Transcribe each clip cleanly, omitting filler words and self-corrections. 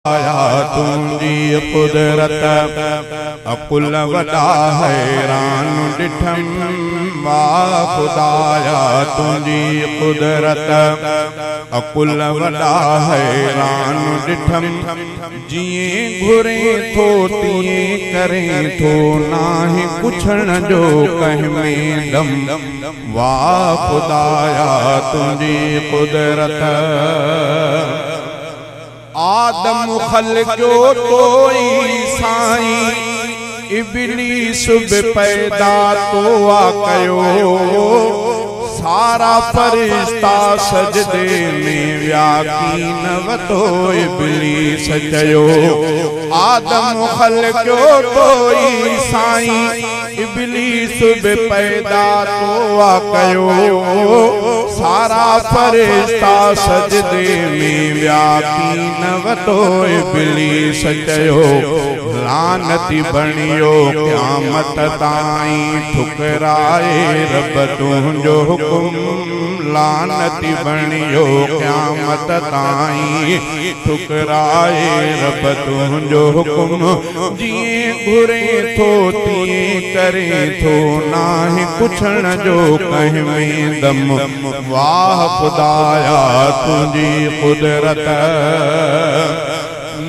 तुंजी कुदरत अकुल वॾा हैरान ॾिठम वाह खुदाया तुंजी कुदरत अकुल वॾा हैरान ॾिठम जिए घुरे थो तिए करे थो नाहे पुछण जो कंहिं में दम वाह खुदाया तुंजी कुदरत आदम खलक़ो तोई साईं इब्लीस बि पैदा तो कयो सारा फरिश्ता सजदे में व्याकीन वतो इब्लीस चयो आदम खलक़ो तोई साईं इब्लीस बि पैदा तो कयो सारा फरिश्ता सजदे में व्याकीन वतो इब्लीस चयो लानती बणियो क़यामत ताईं ठुकराए रब तुंहिंजो हुकुम लानती बणियो क़यामत ताईं ठुकराए रब तुंहिंजो हुकुम जिए घुरे थो तिए करे थो नाहे पुछण जो कंहिं में दम वाह खुदाया तुंजी कुदरत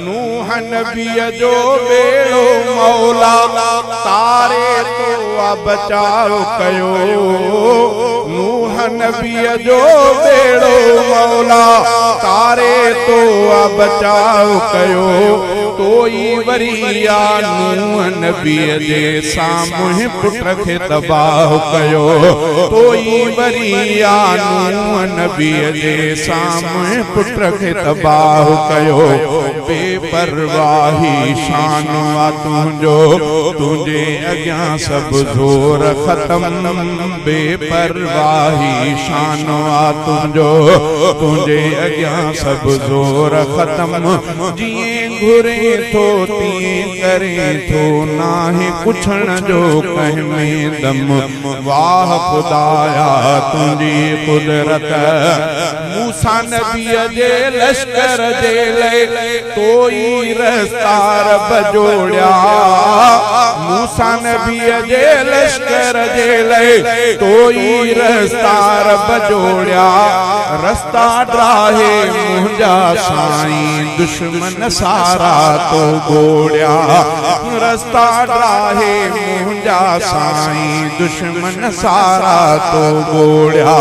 नूह नबीअ जो बेड़ो मौला तारे तो बचाव कयो नूह नबीअ जो बेड़ो मौला तारे तो बचाव कयो तोई वरिया नूह नबीअ जे साम्हूं पुट खे तबाह कयो तोई वरिया नूह नबीअ जे साम्हूं पुट खे तबाह कयो बेपरवाही शान वा तुंहिंजो तुंहिंजे अॻियां सभु ज़ोर ख़त्म बेपरवाही शान वा तुंहिंजो तुंहिंजे अॻियां सभु ज़ोर ख़त्म जिए घुरे थो तिए करे थो नाहे पुछण जो कंहिं में दम वाह खुदाया तुंहिंजी कुदरत मूसा नबीअ जे लश्कर जे लाइ तोई रस्ता रब जोड़िया मूसा नबीअ जे लश्कर जे लाइ तोई रस्ता रब जोड़िया रस्ता ड्राहे मुंहिंजा साईं दुश्मन सारा तो गोड़िया रस्ता ड्राहे मुंहिंजा साईं दुश्मन सारा तो गोड़िया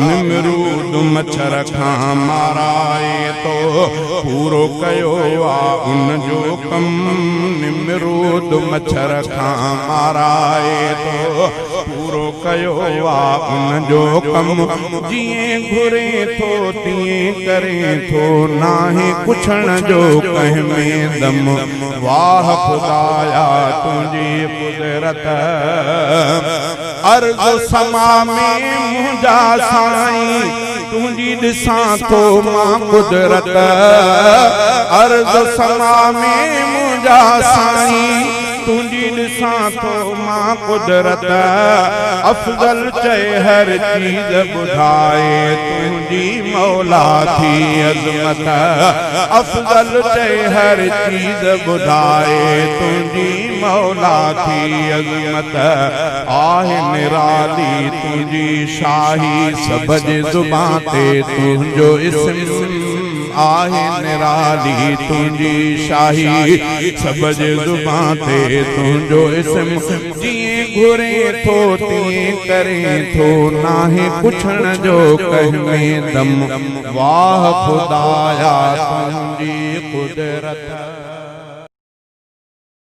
निमरूद मच्छर खां माराए तो पूरो कयो उन जो कम निमरूद मच्छर खां माराए तो पूरो कयो उन जो कम जिए घुरे थो तिए करे थो नाहे पुछण जो कंहिं में दम वाह खुदाया तुंहिंजी कुदरत अर्ज़ समा में मुंहिंजा साईं तुंहिंजी ॾिसां थो मां कुदरत अर्ज़ समा में मुंहिंजा साईं तुंहिंजी ॾिसां थो मां कुदरत अफ़ज़ल चए हर चीज़ ॿुधाए तुंहिंजी मौला थी अज़मत अफ़ज़ल चए हर चीज़ ॿुधाए तुंहिंजी मौला थी अज़मत आहे निराली तुंहिंजी शाही सभ जे ज़ुबान ते तुंहिंजो इस्म आहे निराली तुंहिंजी शाही सभ जे ज़ुबान ते तुंहिंजो इस्म जिए घुरे थो तिए करे थो नाहे पुछण जो कंहिं में दम वाह खुदाया तुंहिंजी कुदरत।